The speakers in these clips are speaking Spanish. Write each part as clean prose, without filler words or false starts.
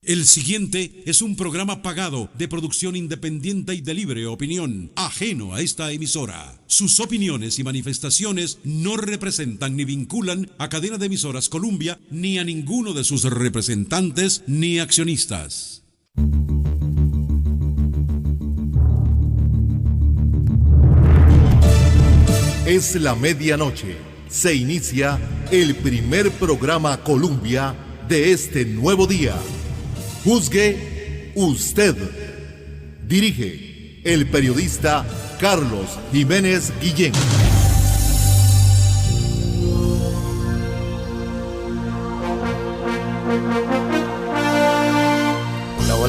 El siguiente es un programa pagado de producción independiente y de libre opinión, ajeno a esta emisora. Sus opiniones y manifestaciones no representan ni vinculan a Cadena de Emisoras Columbia ni a ninguno de sus representantes ni accionistas. Es la medianoche. Se inicia el primer programa Columbia de este nuevo día. Juzgue usted. Dirige el periodista Carlos Jiménez Guillén.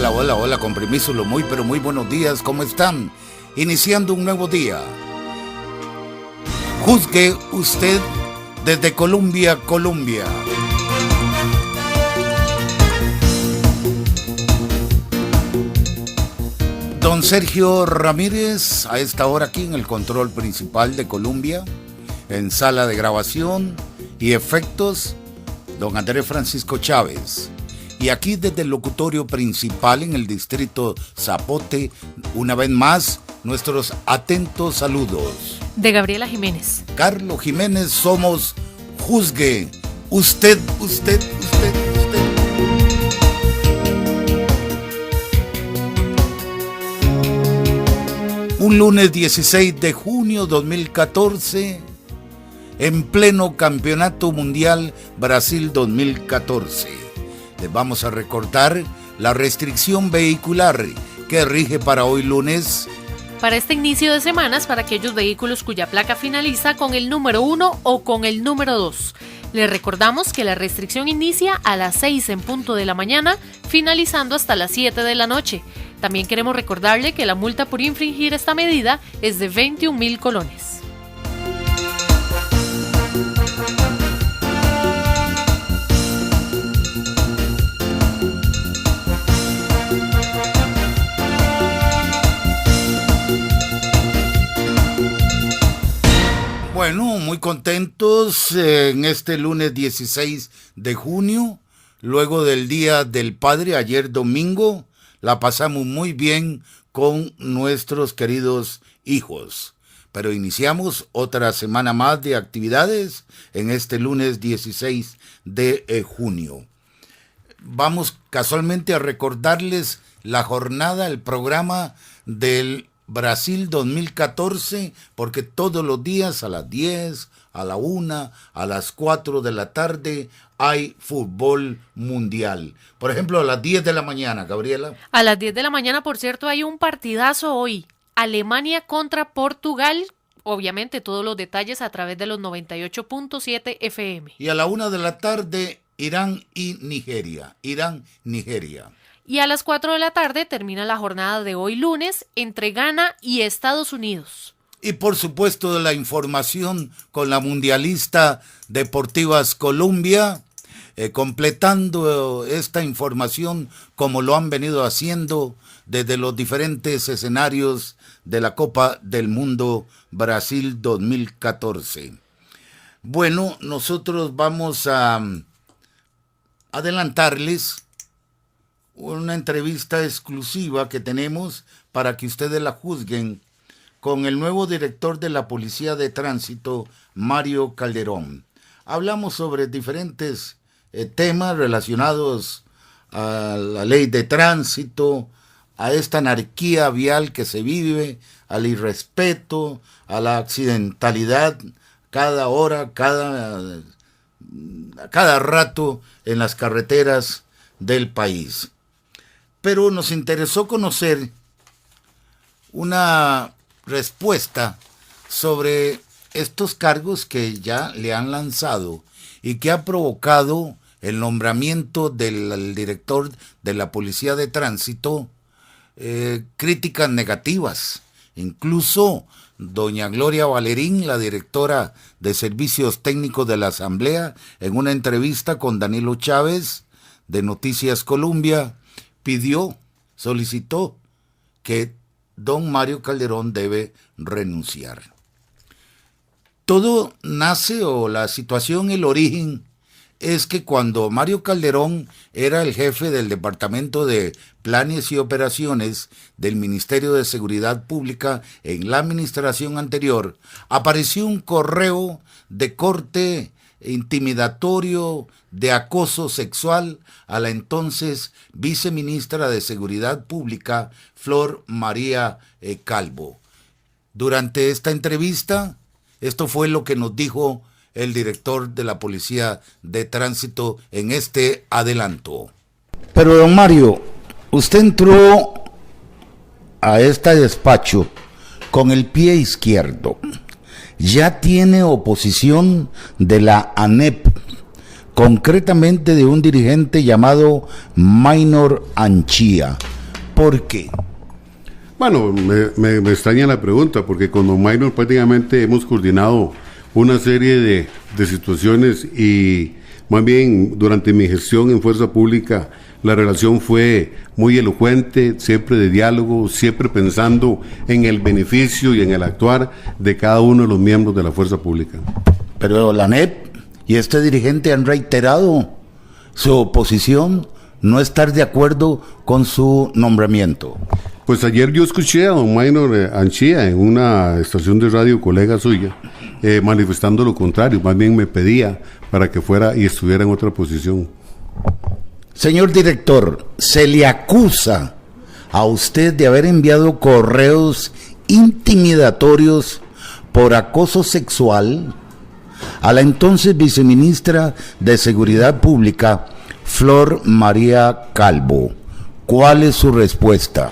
Hola, con permiso, muy buenos días, ¿cómo están? Iniciando un nuevo día. Juzgue usted desde Colombia. Don Sergio Ramírez, a esta hora aquí en el control principal de Colombia, en sala de grabación y efectos, don Andrés Francisco Chávez. Y aquí desde el locutorio principal en el distrito Zapote, una vez más, nuestros atentos saludos. De Gabriela Jiménez. Carlos Jiménez, somos Juzgue usted. Un lunes 16 de junio 2014, en pleno Campeonato Mundial Brasil 2014. Les vamos a recordar la restricción vehicular que rige para hoy lunes. Para este inicio de semanas, para aquellos vehículos cuya placa finaliza con el número 1 o con el número 2. Les recordamos que la restricción inicia a las 6 en punto de la mañana, finalizando hasta las 7 de la noche. También queremos recordarle que la multa por infringir esta medida es de 21,000 colones. Bueno, muy contentos en este lunes 16 de junio, luego del Día del Padre, ayer domingo, la pasamos muy bien con nuestros queridos hijos. Pero iniciamos otra semana más de actividades en este lunes 16 de junio. Vamos casualmente a recordarles la jornada, el programa del Brasil 2014, porque todos los días a las 10, a la 1, a las 4 de la tarde hay fútbol mundial. Por ejemplo, a las 10 de la mañana, Gabriela. A las 10 de la mañana, por cierto, hay un partidazo hoy. Alemania contra Portugal. Obviamente todos los detalles a través de los 98.7 FM. Y a la 1 de la tarde, Irán y Nigeria. Y a las 4 de la tarde termina la jornada de hoy lunes entre Ghana y Estados Unidos. Y por supuesto la información con la mundialista Deportivas Colombia, completando esta información como lo han venido haciendo desde los diferentes escenarios de la Copa del Mundo Brasil 2014. Bueno, nosotros vamos a adelantarles una entrevista exclusiva que tenemos para que ustedes la juzguen con el nuevo director de la Policía de Tránsito, Mario Calderón. Hablamos sobre diferentes temas relacionados a la ley de tránsito, a esta anarquía vial que se vive, al irrespeto, a la accidentalidad cada hora, cada rato en las carreteras del país. Pero nos interesó conocer una respuesta sobre estos cargos que ya le han lanzado y que ha provocado el nombramiento del director de la Policía de Tránsito, críticas negativas. Incluso doña Gloria Valerín, la directora de Servicios Técnicos de la Asamblea, en una entrevista con Danilo Chávez de Noticias Colombia, solicitó que don Mario Calderón debe renunciar. Todo nace, o la situación, el origen, es que cuando Mario Calderón era el jefe del Departamento de Planes y Operaciones del Ministerio de Seguridad Pública en la administración anterior, apareció un correo de corte intimidatorio de acoso sexual a la entonces viceministra de Seguridad Pública, Flor María Calvo. Durante esta entrevista, esto fue lo que nos dijo el director de la Policía de Tránsito en este adelanto. Pero don Mario, usted entró a este despacho con el pie izquierdo. Ya tiene oposición de la ANEP, concretamente de un dirigente llamado Maynor Anchía. ¿Por qué? Bueno, me extraña la pregunta, porque con don Maynor prácticamente hemos coordinado una serie de situaciones y más bien durante mi gestión en Fuerza Pública la relación fue muy elocuente, siempre de diálogo, siempre pensando en el beneficio y en el actuar de cada uno de los miembros de la Fuerza Pública. Pero la ANEP y este dirigente han reiterado su oposición, no estar de acuerdo con su nombramiento. Pues ayer yo escuché a don Maynor Anchía en una estación de radio, colega suya, manifestando lo contrario, más bien me pedía para que fuera y estuviera en otra posición. Señor director, se le acusa a usted de haber enviado correos intimidatorios por acoso sexual a la entonces viceministra de Seguridad Pública, Flor María Calvo. ¿Cuál es su respuesta?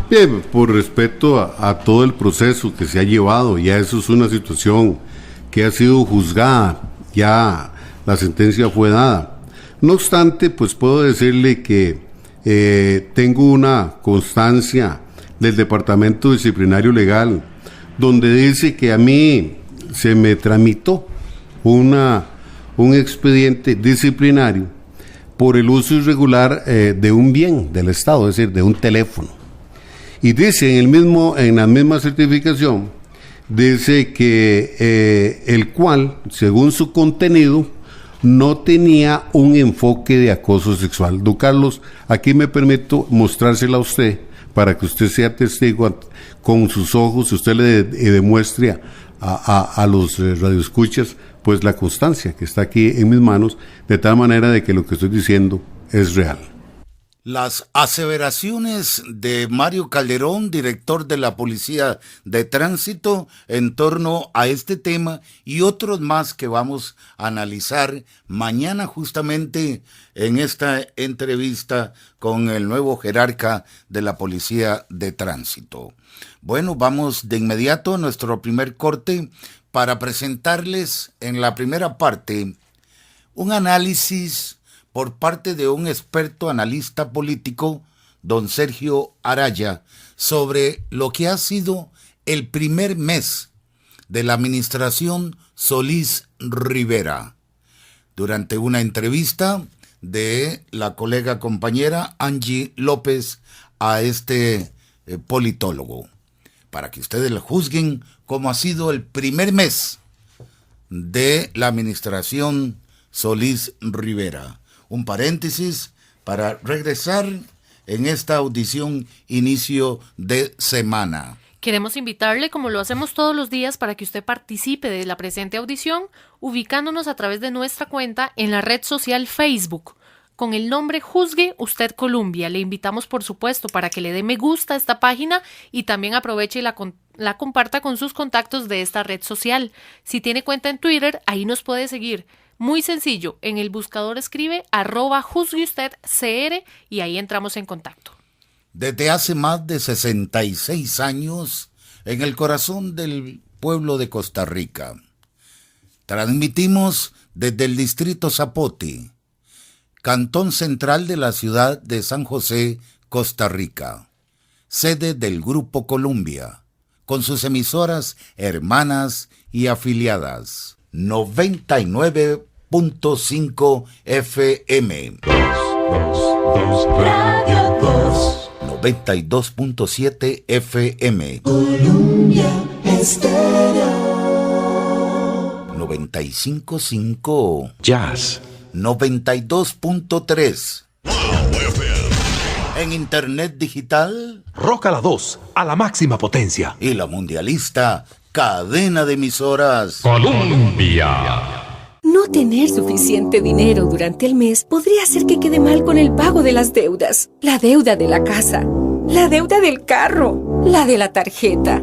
Bien, por respeto a todo el proceso que se ha llevado, ya eso es una situación que ha sido juzgada, ya la sentencia fue dada. No obstante, pues puedo decirle que tengo una constancia del Departamento Disciplinario Legal, donde dice que a mí se me tramitó un expediente disciplinario por el uso irregular de un bien del Estado, es decir, de un teléfono. Y dice en la misma certificación, dice que el cual, según su contenido, no tenía un enfoque de acoso sexual. Don Carlos, aquí me permito mostrársela a usted para que usted sea testigo con sus ojos, usted le demuestre a los radioescuchas pues la constancia que está aquí en mis manos, de tal manera de que lo que estoy diciendo es real. Las aseveraciones de Mario Calderón, director de la Policía de Tránsito, en torno a este tema y otros más que vamos a analizar mañana justamente en esta entrevista con el nuevo jerarca de la Policía de Tránsito. Bueno, vamos de inmediato a nuestro primer corte para presentarles en la primera parte un análisis por parte de un experto analista político, don Sergio Araya, sobre lo que ha sido el primer mes de la administración Solís Rivera. Durante una entrevista de la colega compañera Angie López a este politólogo, para que ustedes le juzguen cómo ha sido el primer mes de la administración Solís Rivera. Un paréntesis para regresar en esta audición inicio de semana. Queremos invitarle, como lo hacemos todos los días, para que usted participe de la presente audición, ubicándonos a través de nuestra cuenta en la red social Facebook, con el nombre Juzgue Usted Colombia. Le invitamos, por supuesto, para que le dé me gusta a esta página y también aproveche y la comparta con sus contactos de esta red social. Si tiene cuenta en Twitter, ahí nos puede seguir. Muy sencillo, en el buscador escribe @juzgueustedcr y ahí entramos en contacto. Desde hace más de 66 años, en el corazón del pueblo de Costa Rica, transmitimos desde el distrito Zapote, cantón central de la ciudad de San José, Costa Rica, sede del Grupo Columbia, con sus emisoras hermanas y afiliadas. 99.5 FM. 92.7 FM. Colombia Estéreo. 95.5 Jazz. 92.3. En Internet digital. Roca la 2, a la máxima potencia. Y la mundialista, cadena de emisoras. Colombia. No tener suficiente dinero durante el mes podría hacer que quede mal con el pago de las deudas. La deuda de la casa, la deuda del carro, la de la tarjeta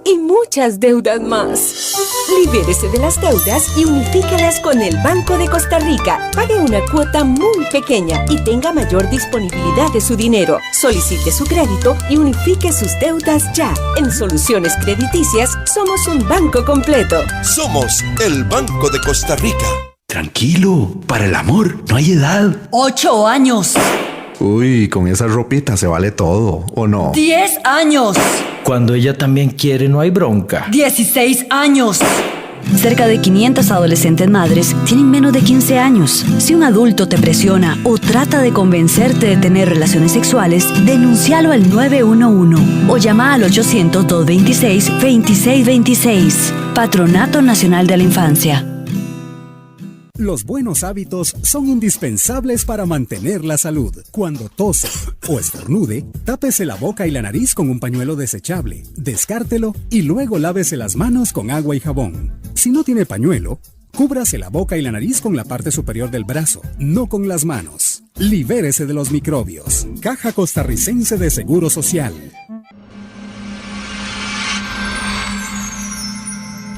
y muchas deudas más. Libérese de las deudas y unifíquelas con el Banco de Costa Rica. Pague una cuota muy pequeña y tenga mayor disponibilidad de su dinero. Solicite su crédito y unifique sus deudas ya. En Soluciones Crediticias somos un banco completo. Somos el Banco de Costa Rica. Tranquilo, para el amor no hay edad. 8 años. Uy, con esa ropita se vale todo, ¿o no? 10 años. Cuando ella también quiere, no hay bronca. 16 años. Cerca de 500 adolescentes madres tienen menos de 15 años. Si un adulto te presiona o trata de convencerte de tener relaciones sexuales, denúncialo al 911 o llama al 800-226-2626. Patronato Nacional de la Infancia. Los buenos hábitos son indispensables para mantener la salud. Cuando tose o estornude, tápese la boca y la nariz con un pañuelo desechable, descártelo y luego lávese las manos con agua y jabón. Si no tiene pañuelo, cúbrase la boca y la nariz con la parte superior del brazo, no con las manos. Libérese de los microbios. Caja Costarricense de Seguro Social.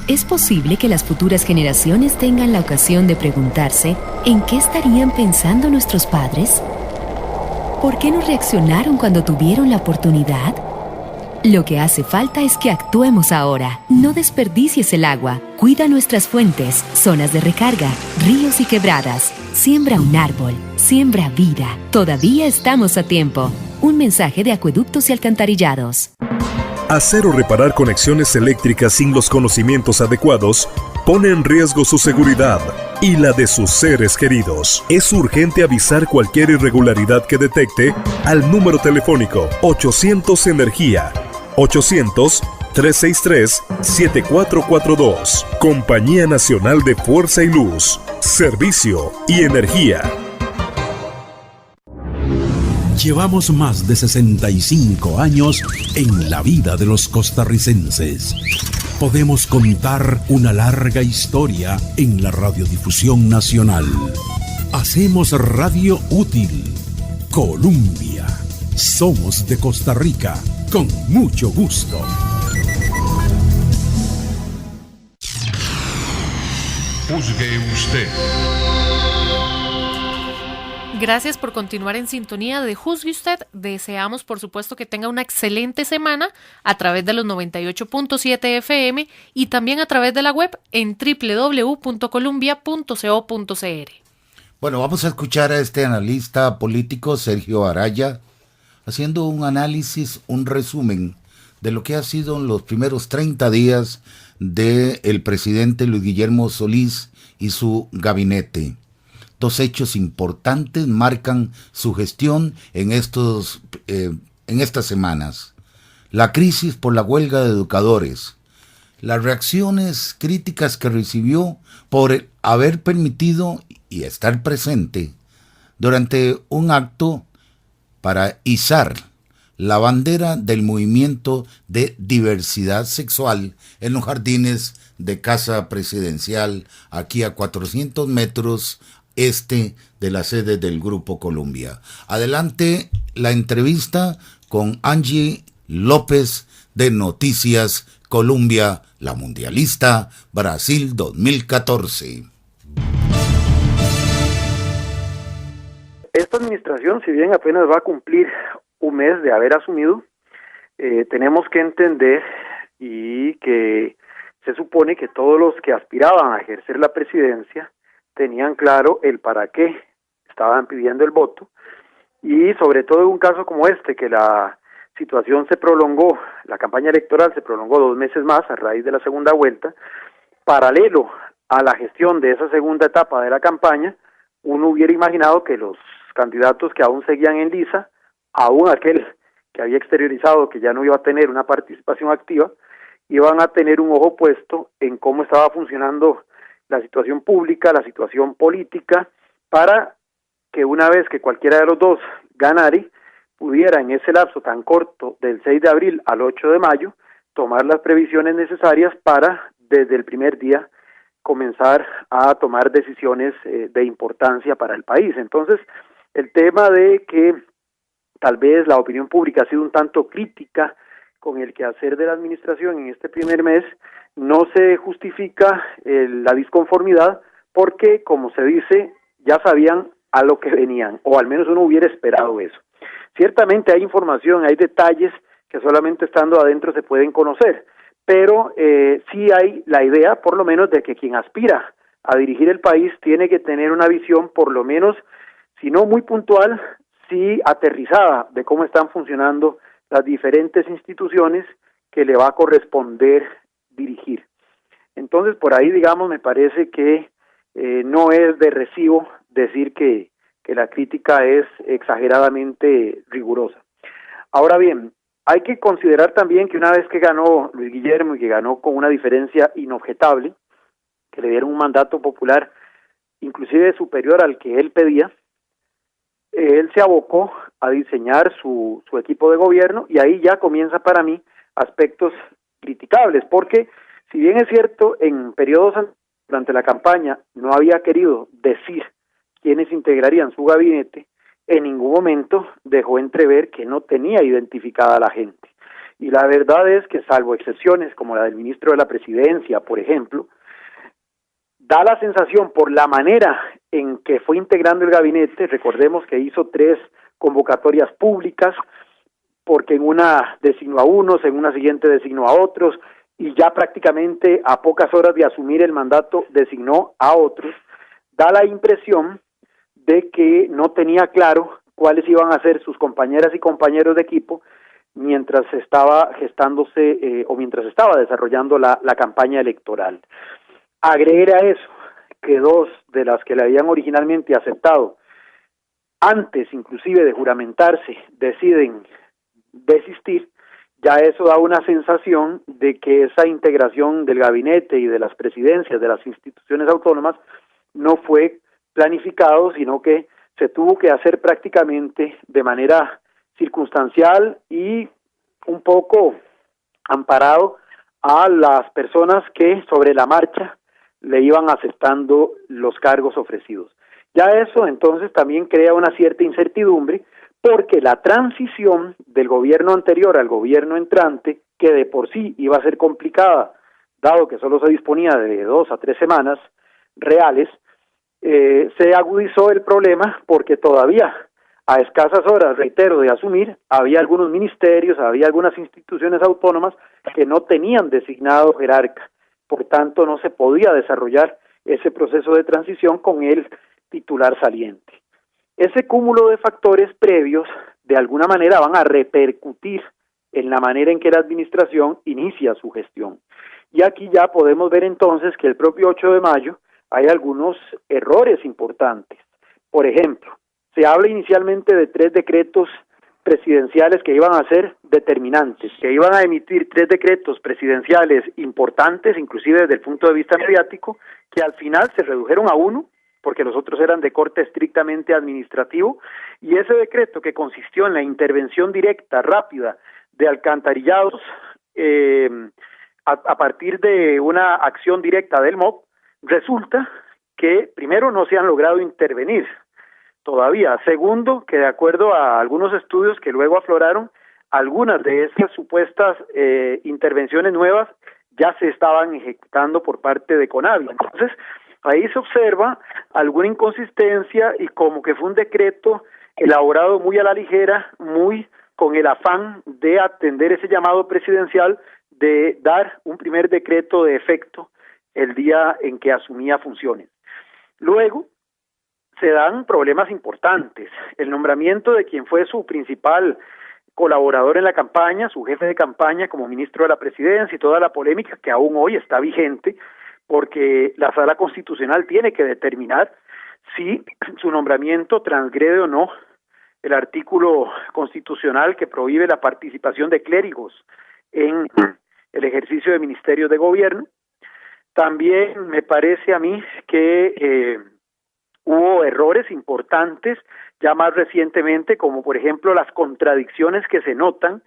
Es posible que las futuras generaciones tengan la ocasión de preguntarse ¿en qué estarían pensando nuestros padres? ¿Por qué no reaccionaron cuando tuvieron la oportunidad? Lo que hace falta es que actuemos ahora. No desperdicies el agua. Cuida nuestras fuentes, zonas de recarga, ríos y quebradas. Siembra un árbol. Siembra vida. Todavía estamos a tiempo. Un mensaje de Acueductos y Alcantarillados. Hacer o reparar conexiones eléctricas sin los conocimientos adecuados pone en riesgo su seguridad y la de sus seres queridos. Es urgente avisar cualquier irregularidad que detecte al número telefónico 800 Energía, 800-363-7442. Compañía Nacional de Fuerza y Luz, Servicio y Energía. Llevamos más de 65 años en la vida de los costarricenses. Podemos contar una larga historia en la radiodifusión nacional. Hacemos radio útil. Colombia. Somos de Costa Rica. Con mucho gusto. Juzgue usted. Gracias por continuar en sintonía de Juzgue Usted. Deseamos, por supuesto, que tenga una excelente semana a través de los 98.7 FM y también a través de la web en www.columbia.co.cr. Bueno, vamos a escuchar a este analista político, Sergio Araya, haciendo un análisis, un resumen de lo que ha sido los primeros 30 días del presidente Luis Guillermo Solís y su gabinete. Dos hechos importantes marcan su gestión en estas semanas. La crisis por la huelga de educadores, las reacciones críticas que recibió por haber permitido y estar presente durante un acto para izar la bandera del movimiento de diversidad sexual en los jardines de Casa Presidencial, aquí a 400 metros este de la sede del Grupo Colombia. Adelante la entrevista con Angie López de Noticias Colombia, la mundialista Brasil 2014. Esta administración, si bien apenas va a cumplir un mes de haber asumido, tenemos que entender y que se supone que todos los que aspiraban a ejercer la presidencia tenían claro el para qué estaban pidiendo el voto, y sobre todo en un caso como este, que la situación se prolongó, la campaña electoral se prolongó 2 meses más a raíz de la segunda vuelta, paralelo a la gestión de esa segunda etapa de la campaña, uno hubiera imaginado que los candidatos que aún seguían en lisa, aún aquel que había exteriorizado que ya no iba a tener una participación activa, iban a tener un ojo puesto en cómo estaba funcionando la situación pública, la situación política para que una vez que cualquiera de los dos ganare, pudiera en ese lapso tan corto del 6 de abril al 8 de mayo tomar las previsiones necesarias para, desde el primer día, comenzar a tomar decisiones de importancia para el país. Entonces, el tema de que tal vez la opinión pública ha sido un tanto crítica con el quehacer de la administración en este primer mes, no se justifica la disconformidad porque, como se dice, ya sabían a lo que venían, o al menos uno hubiera esperado eso. Ciertamente hay información, hay detalles que solamente estando adentro se pueden conocer, pero sí hay la idea, por lo menos, de que quien aspira a dirigir el país tiene que tener una visión, por lo menos, si no muy puntual, sí aterrizada de cómo están funcionando las diferentes instituciones que le va a corresponder dirigir. Entonces, por ahí, digamos, me parece que no es de recibo decir que la crítica es exageradamente rigurosa. Ahora bien, hay que considerar también que una vez que ganó Luis Guillermo y que ganó con una diferencia inobjetable, que le dieron un mandato popular inclusive superior al que él pedía, él se abocó a diseñar su equipo de gobierno y ahí ya comienza para mí aspectos criticables, porque si bien es cierto, en periodos durante la campaña no había querido decir quiénes integrarían su gabinete, en ningún momento dejó entrever que no tenía identificada a la gente. Y la verdad es que, salvo excepciones como la del ministro de la Presidencia, por ejemplo, da la sensación por la manera en que fue integrando el gabinete, recordemos que hizo 3 convocatorias públicas, porque en una designó a unos, en una siguiente designó a otros, y ya prácticamente a pocas horas de asumir el mandato designó a otros, da la impresión de que no tenía claro cuáles iban a ser sus compañeras y compañeros de equipo mientras estaba gestándose o mientras estaba desarrollando la campaña electoral. Agregué a eso que 2 de las que le habían originalmente aceptado, antes inclusive de juramentarse, deciden desistir, ya eso da una sensación de que esa integración del gabinete y de las presidencias de las instituciones autónomas no fue planificado, sino que se tuvo que hacer prácticamente de manera circunstancial y un poco amparado a las personas que sobre la marcha le iban aceptando los cargos ofrecidos. Ya eso entonces también crea una cierta incertidumbre, porque la transición del gobierno anterior al gobierno entrante, que de por sí iba a ser complicada, dado que solo se disponía de 2 a 3 semanas reales, se agudizó el problema porque todavía a escasas horas, reitero, de asumir, había algunos ministerios, había algunas instituciones autónomas que no tenían designado jerarca, por tanto no se podía desarrollar ese proceso de transición con el titular saliente. Ese cúmulo de factores previos de alguna manera van a repercutir en la manera en que la administración inicia su gestión. Y aquí ya podemos ver entonces que el propio 8 de mayo hay algunos errores importantes. Por ejemplo, se habla inicialmente de 3 decretos presidenciales que iban a ser determinantes, que iban a emitir 3 decretos presidenciales importantes, inclusive desde el punto de vista mediático, que al final se redujeron a 1, porque los otros eran de corte estrictamente administrativo, y ese decreto que consistió en la intervención directa, rápida, de alcantarillados a partir de una acción directa del MOP, resulta que primero no se han logrado intervenir todavía, segundo que de acuerdo a algunos estudios que luego afloraron, algunas de esas supuestas intervenciones nuevas ya se estaban ejecutando por parte de CONAVI. Entonces ahí se observa alguna inconsistencia y como que fue un decreto elaborado muy a la ligera, muy con el afán de atender ese llamado presidencial de dar un primer decreto de efecto el día en que asumía funciones. Luego se dan problemas importantes. El nombramiento de quien fue su principal colaborador en la campaña, su jefe de campaña como ministro de la Presidencia y toda la polémica que aún hoy está vigente, porque la Sala Constitucional tiene que determinar si su nombramiento transgrede o no el artículo constitucional que prohíbe la participación de clérigos en el ejercicio de ministerios de gobierno. También me parece a mí que hubo errores importantes ya más recientemente, como por ejemplo las contradicciones que se notan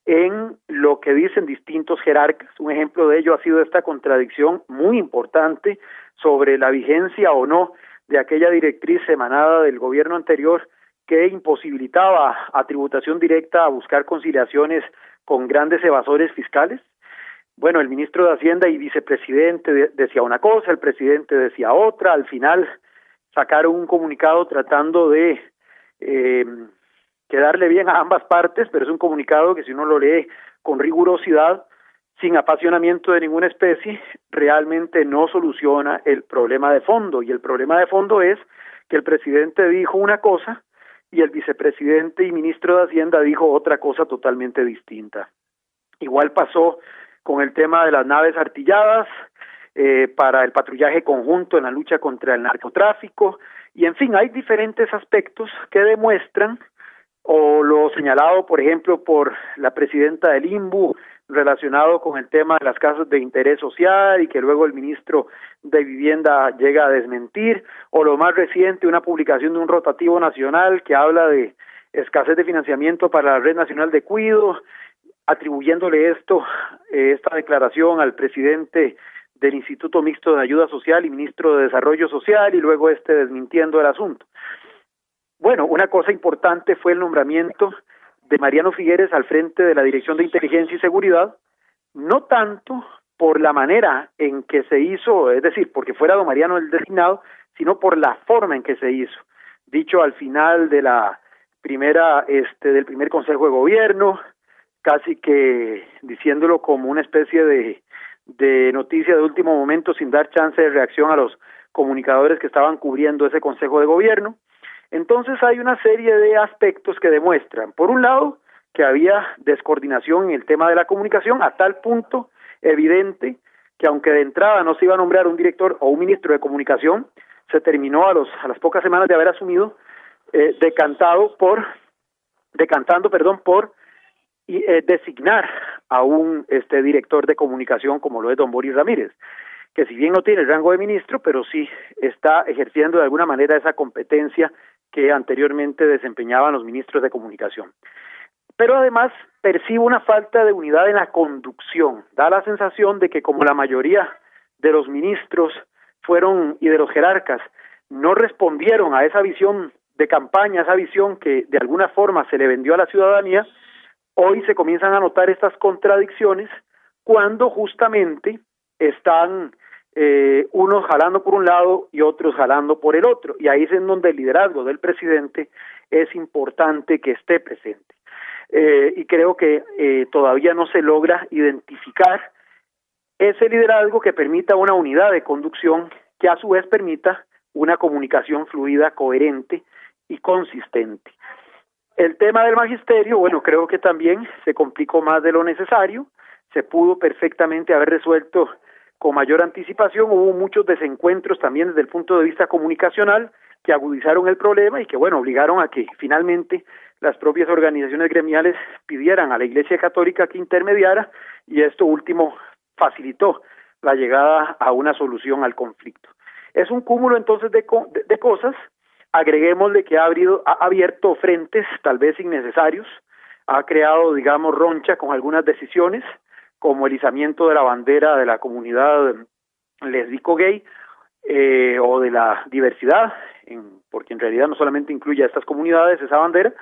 en lo que dicen distintos jerarcas. Un ejemplo de ello ha sido esta contradicción muy importante sobre la vigencia o no de aquella directriz emanada del gobierno anterior que imposibilitaba a tributación directa a buscar conciliaciones con grandes evasores fiscales. Bueno, el ministro de Hacienda y vicepresidente decía una cosa, el presidente decía otra, al final sacaron un comunicado tratando de quedarle bien a ambas partes, pero es un comunicado que si uno lo lee con rigurosidad, sin apasionamiento de ninguna especie, realmente no soluciona el problema de fondo, y el problema de fondo es que el presidente dijo una cosa y el vicepresidente y ministro de Hacienda dijo otra cosa totalmente distinta. Igual pasó con el tema de las naves artilladas para el patrullaje conjunto en la lucha contra el narcotráfico, y en fin, hay diferentes aspectos que demuestran, o lo señalado, por ejemplo, por la presidenta del INBU, relacionado con el tema de las casas de interés social y que luego el ministro de Vivienda llega a desmentir, o lo más reciente, una publicación de un rotativo nacional que habla de escasez de financiamiento para la Red Nacional de Cuidado, atribuyéndole esta declaración al presidente del Instituto Mixto de Ayuda Social y ministro de Desarrollo Social, y luego desmintiendo el asunto. Bueno, una cosa importante fue el nombramiento de Mariano Figueres al frente de la Dirección de Inteligencia y Seguridad, no tanto por la manera en que se hizo, es decir, porque fuera don Mariano el designado, sino por la forma en que se hizo. Dicho al final de la del primer Consejo de Gobierno, casi que diciéndolo como una especie de noticia de último momento, sin dar chance de reacción a los comunicadores que estaban cubriendo ese Consejo de Gobierno. Entonces hay una serie de aspectos que demuestran, por un lado, que había descoordinación en el tema de la comunicación a tal punto evidente que aunque de entrada no se iba a nombrar un director o un ministro de comunicación, se terminó a las pocas semanas de haber asumido decantando por designar a un director de comunicación como lo es don Boris Ramírez, que si bien no tiene el rango de ministro, pero sí está ejerciendo de alguna manera esa competencia que anteriormente desempeñaban los ministros de comunicación. Pero además percibo una falta de unidad en la conducción. Da la sensación de que como la mayoría de los ministros y de los jerarcas no respondieron a esa visión de campaña, esa visión que de alguna forma se le vendió a la ciudadanía, hoy se comienzan a notar estas contradicciones cuando justamente están unos jalando por un lado y otros jalando por el otro, y ahí es en donde el liderazgo del presidente es importante que esté presente. Y creo que todavía no se logra identificar ese liderazgo que permita una unidad de conducción que a su vez permita una comunicación fluida, coherente y consistente. El tema del magisterio, bueno, creo que también se complicó más de lo necesario, se pudo perfectamente haber resuelto con mayor anticipación, hubo muchos desencuentros también desde el punto de vista comunicacional que agudizaron el problema y que, bueno, obligaron a que finalmente las propias organizaciones gremiales pidieran a la Iglesia Católica que intermediara, y esto último facilitó la llegada a una solución al conflicto. Es un cúmulo entonces de cosas. Agreguémosle que ha abierto frentes tal vez innecesarios, ha creado, digamos, roncha con algunas decisiones, como el izamiento de la bandera de la comunidad lésbico-gay o de la diversidad, porque en realidad no solamente incluye a estas comunidades esa bandera,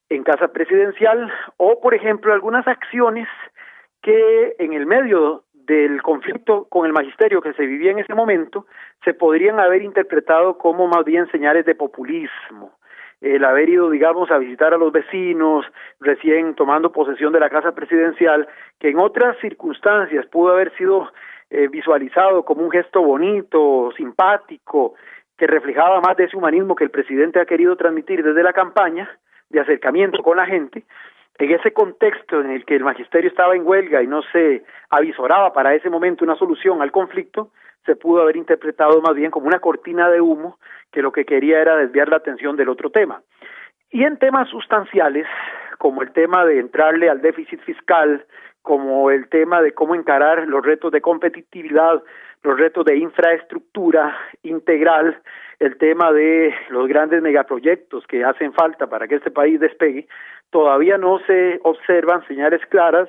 en Casa Presidencial, o por ejemplo algunas acciones que en el medio del conflicto con el magisterio que se vivía en ese momento se podrían haber interpretado como más bien señales de populismo. El haber ido, digamos, a visitar a los vecinos, recién tomando posesión de la Casa Presidencial, que en otras circunstancias pudo haber sido visualizado como un gesto bonito, simpático, que reflejaba más de ese humanismo que el presidente ha querido transmitir desde la campaña, de acercamiento con la gente. En ese contexto en el que el magisterio estaba en huelga y no se avisoraba para ese momento una solución al conflicto, se pudo haber interpretado más bien como una cortina de humo que lo que quería era desviar la atención del otro tema. Y en temas sustanciales, como el tema de entrarle al déficit fiscal, como el tema de cómo encarar los retos de competitividad, los retos de infraestructura integral, el tema de los grandes megaproyectos que hacen falta para que este país despegue, todavía no se observan señales claras,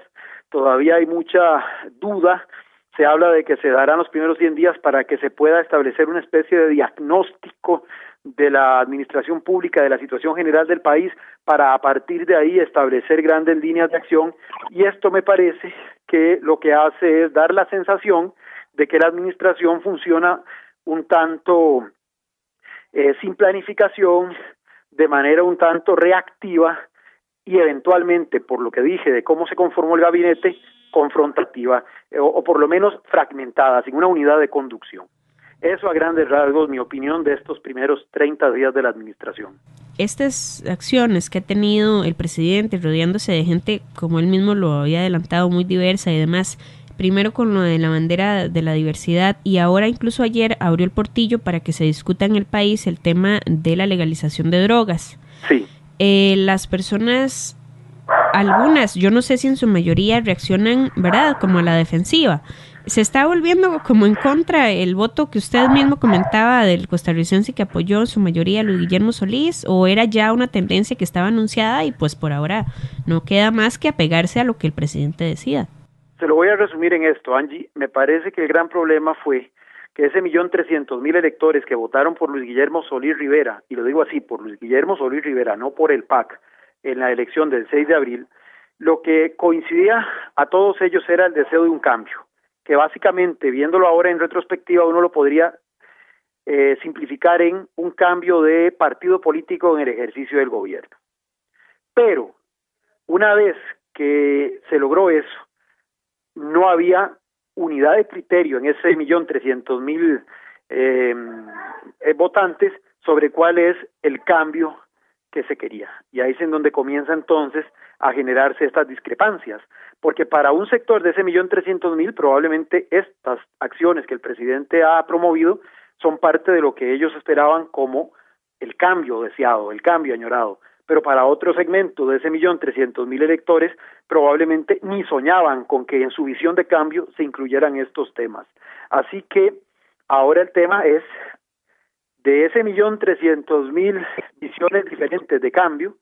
todavía hay mucha duda. Se habla de que se darán los primeros 100 días para que se pueda establecer una especie de diagnóstico de la administración pública, de la situación general del país, para a partir de ahí establecer grandes líneas de acción, y esto me parece que lo que hace es dar la sensación de que la administración funciona un tanto sin planificación, de manera un tanto reactiva y eventualmente, por lo que dije de cómo se conformó el gabinete, confrontativa o por lo menos fragmentada, sin una unidad de conducción. Eso a grandes rasgos, mi opinión de estos primeros 30 días de la administración. Estas acciones que ha tenido el presidente rodeándose de gente, como él mismo lo había adelantado, muy diversa y demás, primero con lo de la bandera de la diversidad y ahora incluso ayer abrió el portillo para que se discuta en el país el tema de la legalización de drogas. Sí. Las personas, algunas, yo no sé si en su mayoría reaccionan, ¿verdad?, como a la defensiva. ¿Se está volviendo como en contra el voto que usted mismo comentaba del costarricense que apoyó en su mayoría a Luis Guillermo Solís, o era ya una tendencia que estaba anunciada y pues por ahora no queda más que apegarse a lo que el presidente decida? Se lo voy a resumir en esto, Angie. Me parece que el gran problema fue que ese 1.300.000 electores que votaron por Luis Guillermo Solís Rivera, y lo digo así, por Luis Guillermo Solís Rivera, no por el PAC, en la elección del 6 de abril, lo que coincidía a todos ellos era el deseo de un cambio, que básicamente, viéndolo ahora en retrospectiva, uno lo podría simplificar en un cambio de partido político en el ejercicio del gobierno. Pero, una vez que se logró eso, no había unidad de criterio en ese 1.300.000 votantes sobre cuál es el cambio que se quería. Y ahí es en donde comienza entonces a generarse estas discrepancias, porque para un sector de ese 1.300.000 probablemente estas acciones que el presidente ha promovido son parte de lo que ellos esperaban como el cambio deseado, el cambio añorado, pero para otro segmento de ese 1.300.000 electores probablemente ni soñaban con que en su visión de cambio se incluyeran estos temas. Así que ahora el tema es, de ese 1.300.000 visiones diferentes de cambio,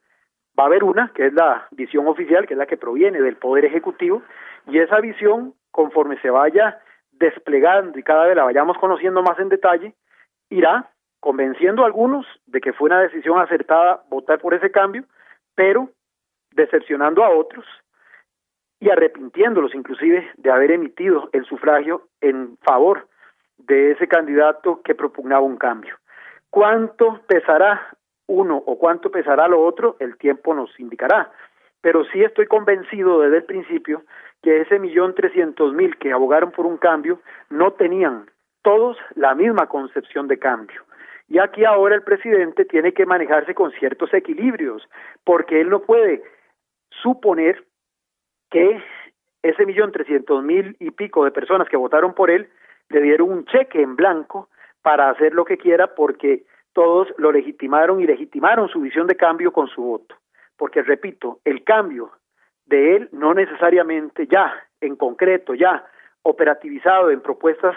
va a haber una, que es la visión oficial, que es la que proviene del Poder Ejecutivo, y esa visión, conforme se vaya desplegando y cada vez la vayamos conociendo más en detalle, irá convenciendo a algunos de que fue una decisión acertada votar por ese cambio, pero decepcionando a otros y arrepintiéndolos inclusive de haber emitido el sufragio en favor de ese candidato que propugnaba un cambio. ¿Cuánto pesará uno o cuánto pesará lo otro? El tiempo nos indicará, pero sí estoy convencido desde el principio que ese 1.300.000 que abogaron por un cambio no tenían todos la misma concepción de cambio. Y aquí ahora el presidente tiene que manejarse con ciertos equilibrios, porque él no puede suponer que ese 1.300.000 y pico de personas que votaron por él le dieron un cheque en blanco para hacer lo que quiera, porque todos lo legitimaron y legitimaron su visión de cambio con su voto. Porque, repito, el cambio de él no necesariamente ya, en concreto, ya operativizado en propuestas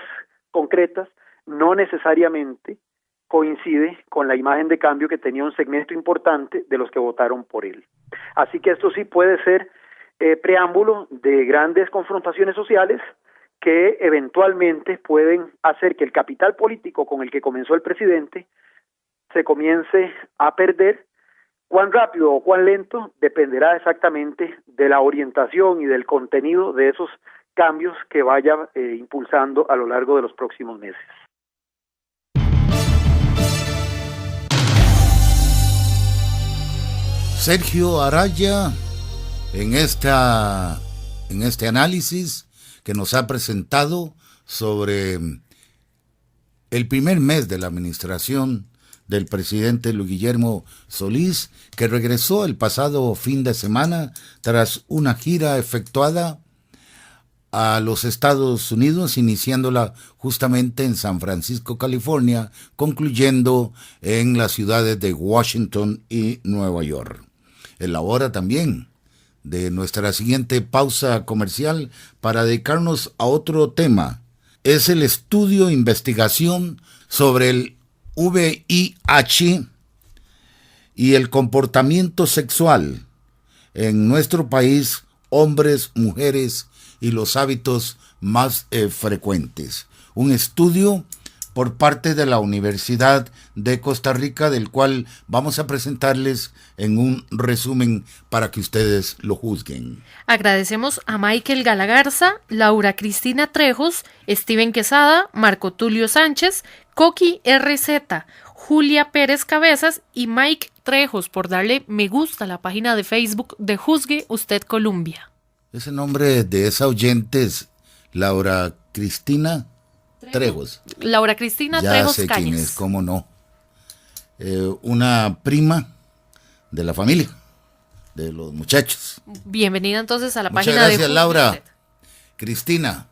concretas, no necesariamente coincide con la imagen de cambio que tenía un segmento importante de los que votaron por él. Así que esto sí puede ser preámbulo de grandes confrontaciones sociales que eventualmente pueden hacer que el capital político con el que comenzó el presidente se comience a perder. Cuán rápido o cuán lento dependerá exactamente de la orientación y del contenido de esos cambios que vaya impulsando a lo largo de los próximos meses. Sergio Araya, en este análisis que nos ha presentado sobre el primer mes de la administración del presidente Luis Guillermo Solís, que regresó el pasado fin de semana tras una gira efectuada a los Estados Unidos, iniciándola justamente en San Francisco, California, concluyendo en las ciudades de Washington y Nueva York. Es la hora también de nuestra siguiente pausa comercial para dedicarnos a otro tema. Es el estudio e investigación sobre el VIH y el comportamiento sexual en nuestro país, hombres, mujeres y los hábitos más frecuentes. Un estudio por parte de la Universidad de Costa Rica, del cual vamos a presentarles en un resumen para que ustedes lo juzguen. Agradecemos a Michael Galagarza, Laura Cristina Trejos, Steven Quesada, Marco Tulio Sánchez, Coqui RZ, Julia Pérez Cabezas y Mike Trejos por darle me gusta a la página de Facebook de Juzgue Usted Colombia. Ese nombre de esa oyente es Laura Cristina Trejos. Laura Cristina Trejos Cañas. Ya sé quién es, cómo no. Una prima de la familia, de los muchachos. Bienvenida entonces a la Muchas página de gracias, Laura. Cristina,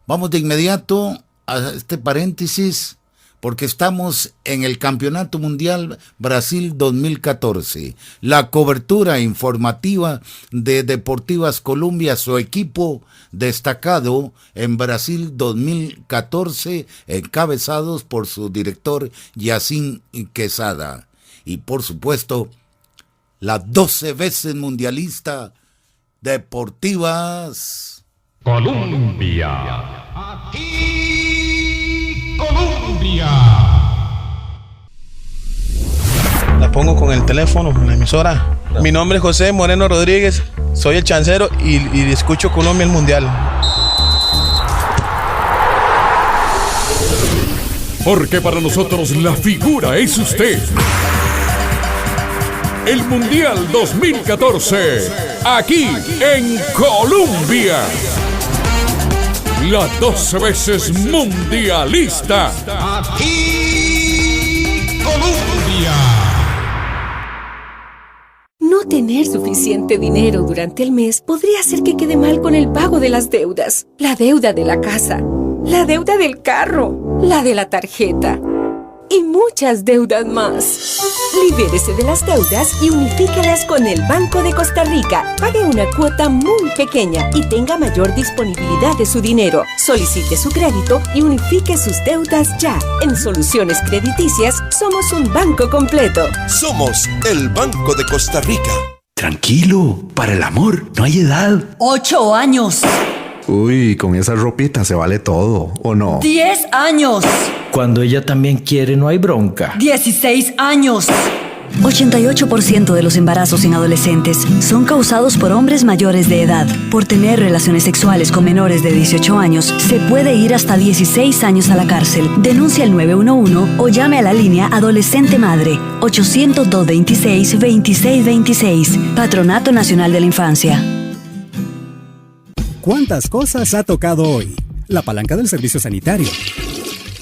vamos de inmediato a este paréntesis porque estamos en el Campeonato Mundial Brasil 2014. La cobertura informativa de Deportivas Colombia, su equipo destacado en Brasil 2014, encabezados por su director Yacine Quesada. Y por supuesto, la 12 veces mundialista Deportivas Colombia. Aquí Colombia. La pongo con el teléfono en la emisora. Mi nombre es José Moreno Rodríguez, soy el chancero y escucho Colombia el Mundial. Porque para nosotros la figura es usted. El Mundial 2014, aquí en Colombia. La 12 veces mundialista. Aquí Colombia. No tener suficiente dinero durante el mes podría hacer que quede mal con el pago de las deudas. La deuda de la casa, la deuda del carro, la de la tarjeta y muchas deudas más. Libérese de las deudas y unifíquelas con el Banco de Costa Rica. Pague una cuota muy pequeña y tenga mayor disponibilidad de su dinero. Solicite su crédito y unifique sus deudas ya. En Soluciones Crediticias somos un banco completo. Somos el Banco de Costa Rica. Tranquilo, para el amor no hay edad. 8 años. Uy, con esa ropita se vale todo, ¿o no? 10 años. Cuando ella también quiere, no hay bronca. 16 años. 88% de los embarazos en adolescentes son causados por hombres mayores de edad. Por tener relaciones sexuales con menores de 18 años, se puede ir hasta 16 años a la cárcel. Denuncia al 911 o llame a la línea Adolescente Madre, 800-226-2626. Patronato Nacional de la Infancia. ¿Cuántas cosas ha tocado hoy? La palanca del servicio sanitario,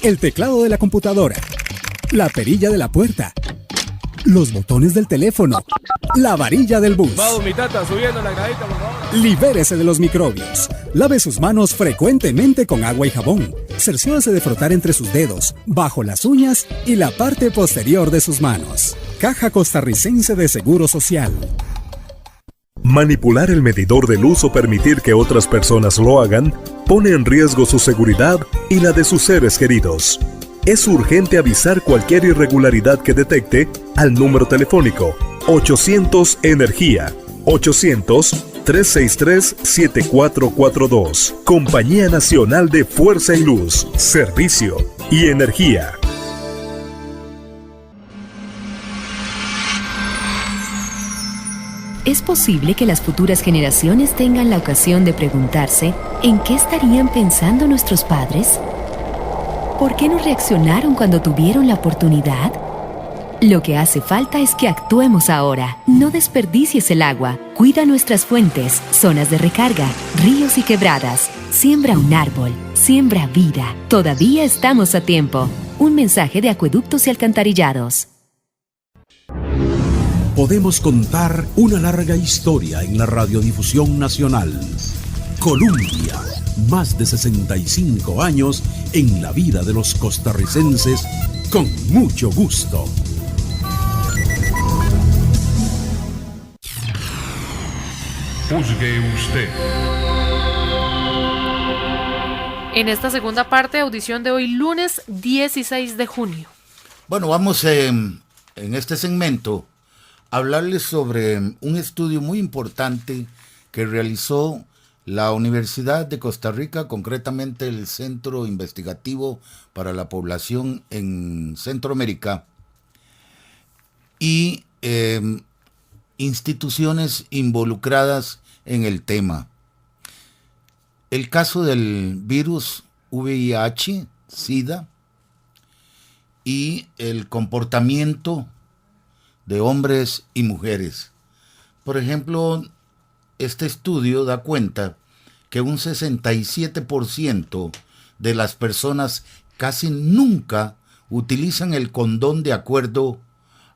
el teclado de la computadora, la perilla de la puerta, los botones del teléfono, la varilla del bus. Vamos, mi tata, subiendo la gradita, por favor. Libérese de los microbios. Lave sus manos frecuentemente con agua y jabón. Cerciórese de frotar entre sus dedos, bajo las uñas y la parte posterior de sus manos. Caja Costarricense de Seguro Social. Manipular el medidor de luz o permitir que otras personas lo hagan pone en riesgo su seguridad y la de sus seres queridos. Es urgente avisar cualquier irregularidad que detecte al número telefónico 800 Energía, 800-363-7442. Compañía Nacional de Fuerza y Luz, Servicio y Energía. Es posible que las futuras generaciones tengan la ocasión de preguntarse ¿en qué estarían pensando nuestros padres? ¿Por qué no reaccionaron cuando tuvieron la oportunidad? Lo que hace falta es que actuemos ahora. No desperdicies el agua. Cuida nuestras fuentes, zonas de recarga, ríos y quebradas. Siembra un árbol. Siembra vida. Todavía estamos a tiempo. Un mensaje de Acueductos y Alcantarillados. Podemos contar una larga historia en la radiodifusión nacional. Colombia, más de 65 años en la vida de los costarricenses, con mucho gusto. Juzgue usted. En esta segunda parte, audición de hoy lunes 16 de junio. Bueno, vamos en este segmento a hablarles sobre un estudio muy importante que realizó la Universidad de Costa Rica, concretamente el Centro Investigativo para la Población en Centroamérica, y instituciones involucradas en el tema. El caso del virus VIH, SIDA, y el comportamiento de hombres y mujeres. Por ejemplo, este estudio da cuenta que un 67% de las personas casi nunca utilizan el condón de acuerdo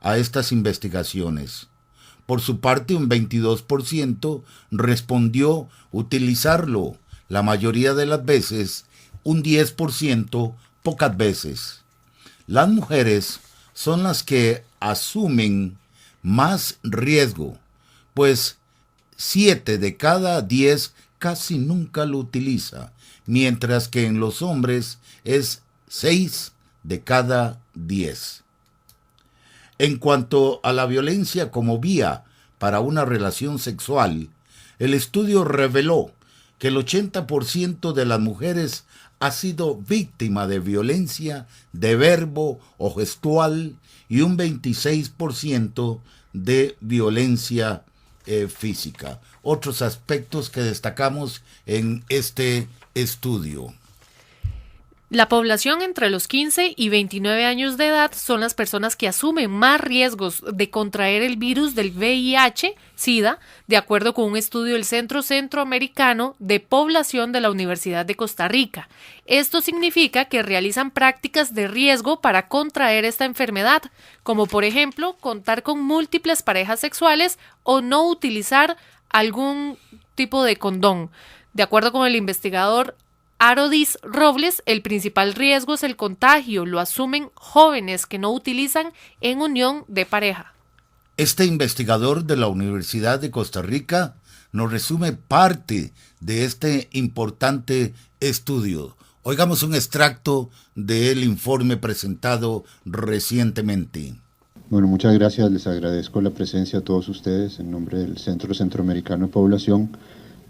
a estas investigaciones. Por su parte, un 22% respondió utilizarlo la mayoría de las veces, un 10% pocas veces. Las mujeres son las que asumen más riesgo, pues 7 de cada 10 casi nunca lo utiliza, mientras que en los hombres es 6 de cada 10. En cuanto a la violencia como vía para una relación sexual, el estudio reveló que el 80% de las mujeres ha sido víctima de violencia de verbo o gestual y un 26% de violencia física. Otros aspectos que destacamos en este estudio. La población entre los 15 y 29 años de edad son las personas que asumen más riesgos de contraer el virus del VIH-Sida, de acuerdo con un estudio del Centro Centroamericano de Población de la Universidad de Costa Rica. Esto significa que realizan prácticas de riesgo para contraer esta enfermedad, como por ejemplo contar con múltiples parejas sexuales o no utilizar algún tipo de condón. De acuerdo con el investigador Arodis Robles, el principal riesgo es el contagio. Lo asumen jóvenes que no utilizan en unión de pareja. Este investigador de la Universidad de Costa Rica nos resume parte de este importante estudio. Oigamos un extracto del informe presentado recientemente. Bueno, muchas gracias. Les agradezco la presencia a todos ustedes en nombre del Centro Centroamericano de Población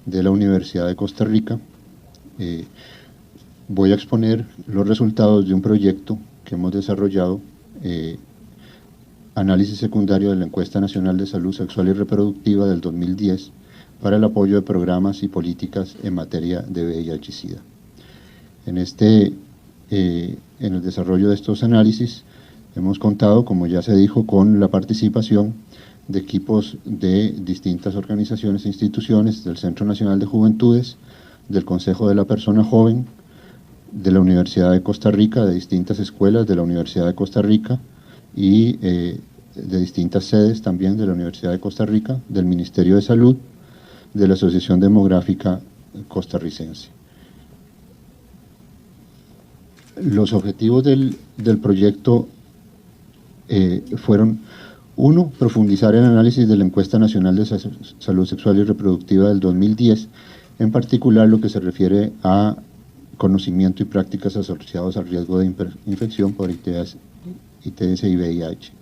de la Universidad de Costa Rica. Voy a exponer los resultados de un proyecto que hemos desarrollado, análisis secundario de la Encuesta Nacional de Salud Sexual y Reproductiva del 2010 para el apoyo de programas y políticas en materia de VIH y SIDA. En el desarrollo de estos análisis hemos contado, como ya se dijo, con la participación de equipos de distintas organizaciones e instituciones, del Centro Nacional de Juventudes, del Consejo de la Persona Joven, de la Universidad de Costa Rica, de distintas escuelas de la Universidad de Costa Rica y de distintas sedes también de la Universidad de Costa Rica, del Ministerio de Salud, de la Asociación Demográfica Costarricense. Los objetivos del proyecto fueron: 1. Profundizar el análisis de la Encuesta Nacional de Salud Sexual y Reproductiva del 2010, en particular lo que se refiere a conocimiento y prácticas asociados al riesgo de infección por ITS y VIH.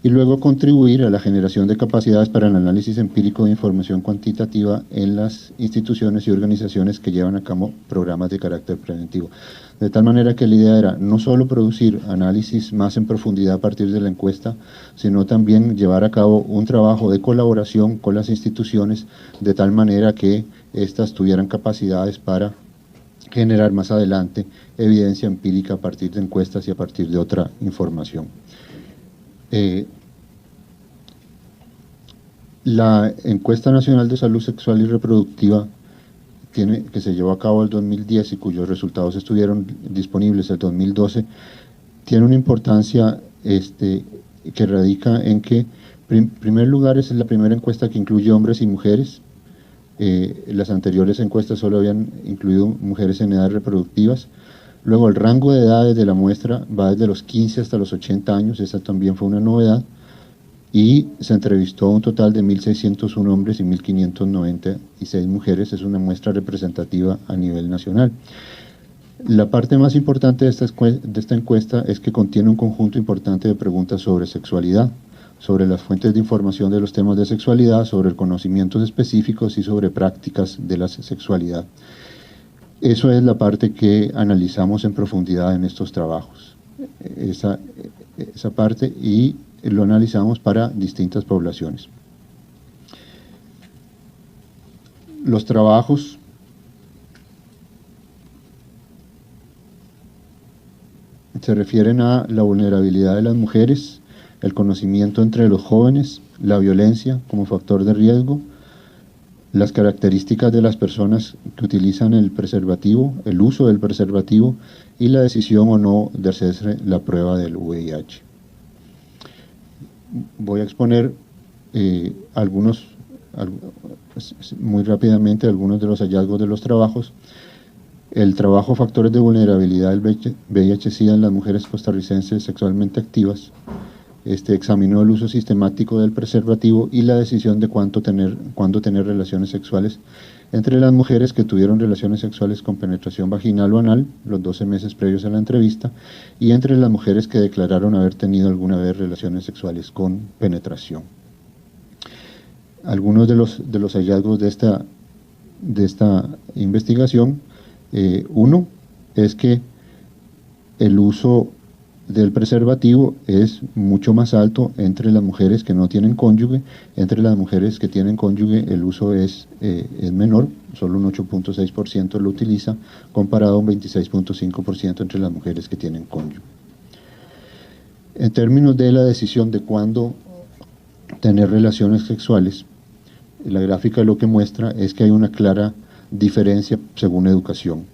Y luego contribuir a la generación de capacidades para el análisis empírico de información cuantitativa en las instituciones y organizaciones que llevan a cabo programas de carácter preventivo. De tal manera que la idea era no solo producir análisis más en profundidad a partir de la encuesta, sino también llevar a cabo un trabajo de colaboración con las instituciones, de tal manera que éstas tuvieran capacidades para generar más adelante evidencia empírica a partir de encuestas y a partir de otra información. La Encuesta Nacional de Salud Sexual y Reproductiva, que se llevó a cabo el 2010 y cuyos resultados estuvieron disponibles el 2012, tiene una importancia que radica en que, en primer lugar, es la primera encuesta que incluye hombres y mujeres. Las anteriores encuestas solo habían incluido mujeres en edades reproductivas. Luego, el rango de edades de la muestra va desde los 15 hasta los 80 años, esa también fue una novedad, y se entrevistó a un total de 1.601 hombres y 1.596 mujeres, es una muestra representativa a nivel nacional. La parte más importante de esta encuesta es que contiene un conjunto importante de preguntas sobre sexualidad, sobre las fuentes de información de los temas de sexualidad, sobre conocimientos específicos y sobre prácticas de la sexualidad. Eso es la parte que analizamos en profundidad en estos trabajos, esa parte, y lo analizamos para distintas poblaciones. Los trabajos se refieren a la vulnerabilidad de las mujeres, el conocimiento entre los jóvenes, la violencia como factor de riesgo, las características de las personas que utilizan el preservativo, el uso del preservativo y la decisión o no de hacerse la prueba del VIH. Voy a exponer muy rápidamente algunos de los hallazgos de los trabajos. El trabajo Factores de Vulnerabilidad del VIH-Sida en las mujeres costarricenses sexualmente activas examinó el uso sistemático del preservativo y la decisión de cuándo tener relaciones sexuales entre las mujeres que tuvieron relaciones sexuales con penetración vaginal o anal los 12 meses previos a la entrevista y entre las mujeres que declararon haber tenido alguna vez relaciones sexuales con penetración. Algunos de los hallazgos de esta investigación: uno es que el uso del preservativo es mucho más alto entre las mujeres que no tienen cónyuge. Entre las mujeres que tienen cónyuge el uso es menor, solo un 8.6% lo utiliza, comparado a un 26.5% entre las mujeres que tienen cónyuge. En términos de la decisión de cuándo tener relaciones sexuales, la gráfica lo que muestra es que hay una clara diferencia según educación.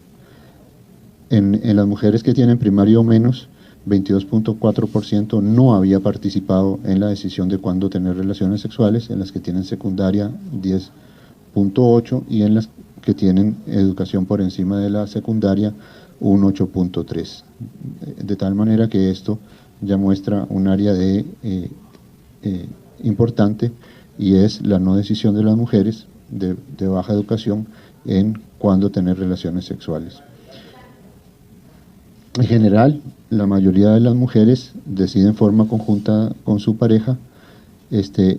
En las mujeres que tienen primaria o menos, 22.4% no había participado en la decisión de cuándo tener relaciones sexuales. En las que tienen secundaria, 10.8%, y en las que tienen educación por encima de la secundaria, un 8.3%. De tal manera que esto ya muestra un área importante, y es la no decisión de las mujeres de baja educación en cuándo tener relaciones sexuales. En general, la mayoría de las mujeres deciden en forma conjunta con su pareja,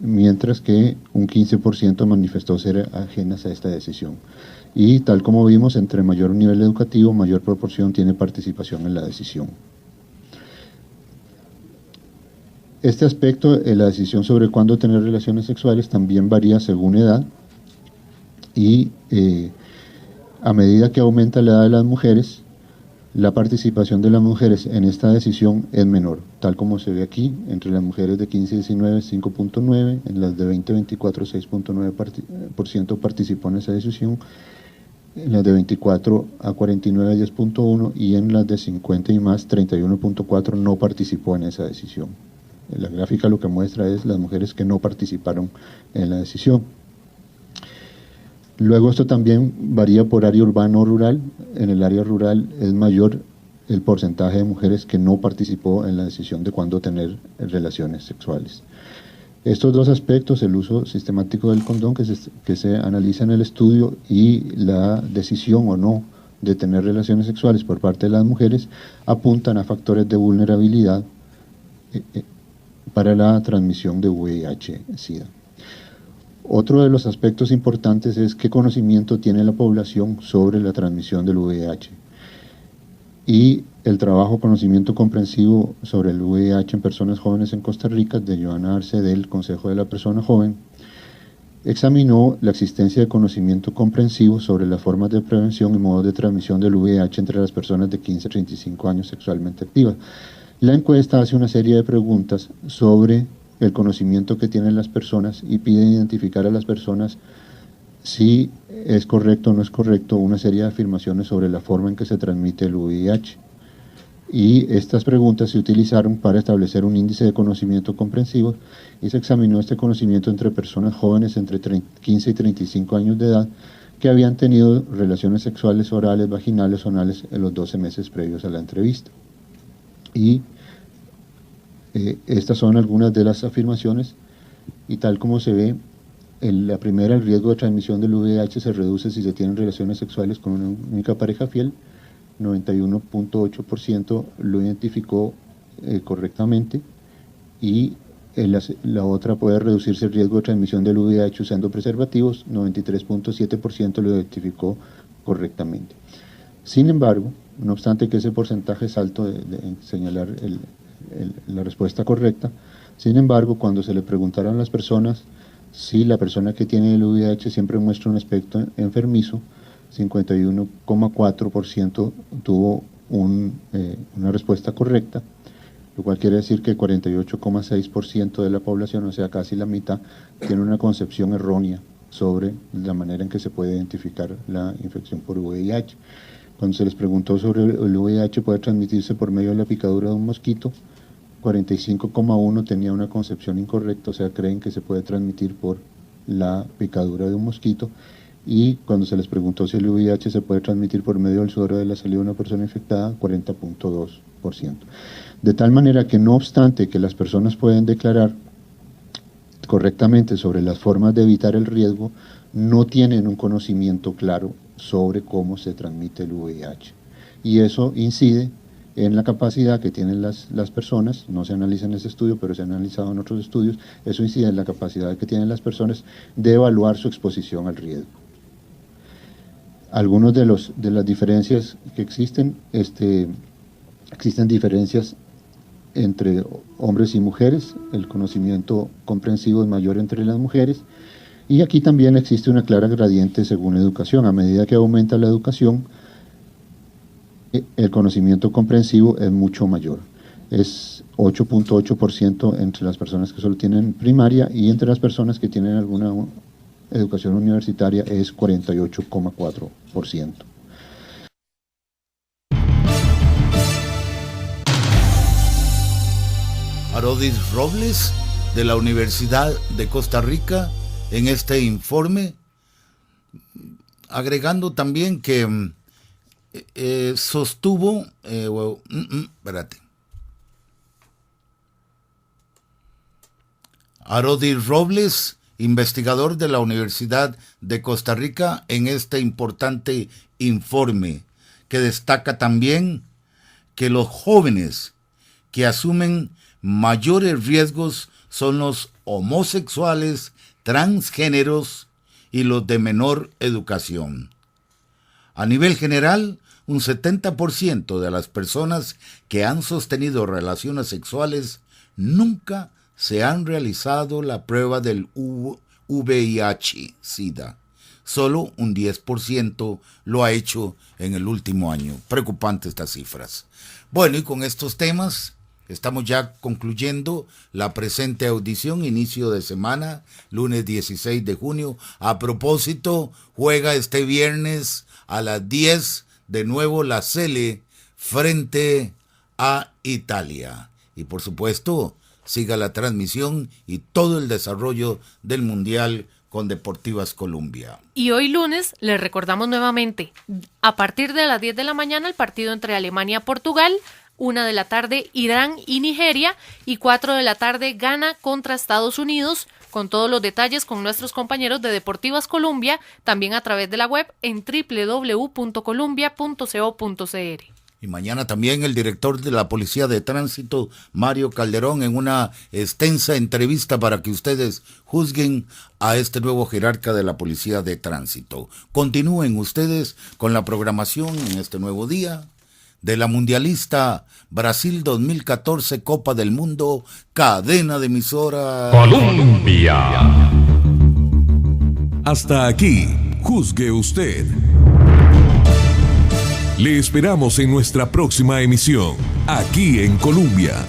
mientras que un 15% manifestó ser ajenas a esta decisión. Y tal como vimos, entre mayor nivel educativo, mayor proporción tiene participación en la decisión. Este aspecto, la decisión sobre cuándo tener relaciones sexuales, también varía según edad, y a medida que aumenta la edad de las mujeres, la participación de las mujeres en esta decisión es menor, tal como se ve aquí. Entre las mujeres de 15 y 19, 5.9%, en las de 20 y 24, 6.9% participó en esa decisión, en las de 24 a 49, 10.1%, y en las de 50 y más, 31.4%, no participó en esa decisión. La gráfica lo que muestra es las mujeres que no participaron en la decisión. Luego esto también varía por área urbana o rural. En el área rural es mayor el porcentaje de mujeres que no participó en la decisión de cuándo tener relaciones sexuales. Estos dos aspectos, el uso sistemático del condón que se analiza en el estudio y la decisión o no de tener relaciones sexuales por parte de las mujeres, apuntan a factores de vulnerabilidad para la transmisión de VIH-Sida. Otro de los aspectos importantes es qué conocimiento tiene la población sobre la transmisión del VIH. Y el trabajo Conocimiento Comprensivo sobre el VIH en Personas Jóvenes en Costa Rica, de Joana Arce, del Consejo de la Persona Joven, examinó la existencia de conocimiento comprensivo sobre las formas de prevención y modos de transmisión del VIH entre las personas de 15 a 35 años sexualmente activas. La encuesta hace una serie de preguntas sobre el conocimiento que tienen las personas y pide identificar a las personas si es correcto o no es correcto una serie de afirmaciones sobre la forma en que se transmite el VIH. Y estas preguntas se utilizaron para establecer un índice de conocimiento comprensivo, y se examinó este conocimiento entre personas jóvenes entre 15 y 35 años de edad que habían tenido relaciones sexuales orales, vaginales o anales en los 12 meses previos a la entrevista. Y estas son algunas de las afirmaciones, y tal como se ve, la primera, el riesgo de transmisión del VIH se reduce si se tienen relaciones sexuales con una única pareja fiel. 91.8% lo identificó correctamente, y la otra puede reducirse el riesgo de transmisión del VIH usando preservativos, 93.7% lo identificó correctamente. Sin embargo, no obstante que ese porcentaje es alto de señalar la respuesta correcta, sin embargo, cuando se le preguntaron a las personas si la persona que tiene el VIH siempre muestra un aspecto enfermizo, 51.4% tuvo una respuesta correcta, lo cual quiere decir que 48.6% de la población, o sea casi la mitad, tiene una concepción errónea sobre la manera en que se puede identificar la infección por VIH. Cuando se les preguntó sobre el VIH puede transmitirse por medio de la picadura de un mosquito, 45.1% tenía una concepción incorrecta, o sea creen que se puede transmitir por la picadura de un mosquito, y cuando se les preguntó si el VIH se puede transmitir por medio del sudor o de la saliva de una persona infectada, 40.2%. De tal manera que no obstante que las personas pueden declarar correctamente sobre las formas de evitar el riesgo, no tienen un conocimiento claro sobre cómo se transmite el VIH. Y eso incide en la capacidad que tienen las personas, no se analiza en ese estudio, pero se ha analizado en otros estudios, eso incide en la capacidad que tienen las personas de evaluar su exposición al riesgo. Algunos de las diferencias que existen diferencias entre hombres y mujeres, el conocimiento comprensivo es mayor entre las mujeres, y aquí también existe una clara gradiente según la educación. A medida que aumenta la educación, el conocimiento comprensivo es mucho mayor. Es 8.8% entre las personas que solo tienen primaria, y entre las personas que tienen alguna educación universitaria es 48.4%. Arodis Robles, de la Universidad de Costa Rica, en este informe, agregando también que sostuvo, Arodis Robles, investigador de la Universidad de Costa Rica, en este importante informe, que destaca también que los jóvenes que asumen mayores riesgos son los homosexuales, transgéneros y los de menor educación. A nivel general, un 70% de las personas que han sostenido relaciones sexuales nunca se han realizado la prueba del VIH-Sida. Solo un 10% lo ha hecho en el último año. Preocupante estas cifras. Bueno, y con estos temas estamos ya concluyendo la presente audición, inicio de semana, lunes 16 de junio. A propósito, juega este viernes a las 10 de nuevo la Sele frente a Italia. Y por supuesto, siga la transmisión y todo el desarrollo del Mundial con Deportivas Colombia. Y hoy lunes les recordamos nuevamente, a partir de las 10 de la mañana el partido entre Alemania y Portugal, 1 de la tarde Irán y Nigeria, y 4 de la tarde Ghana contra Estados Unidos, con todos los detalles con nuestros compañeros de Deportivas Colombia, también a través de la web en www.colombia.co.cr. Y mañana también el director de la Policía de Tránsito, Mario Calderón, en una extensa entrevista para que ustedes juzguen a este nuevo jerarca de la Policía de Tránsito. Continúen ustedes con la programación en este nuevo día de la Mundialista Brasil 2014 Copa del Mundo, cadena de emisora Colombia. Hasta aquí, juzgue usted. Le esperamos en nuestra próxima emisión, aquí en Colombia.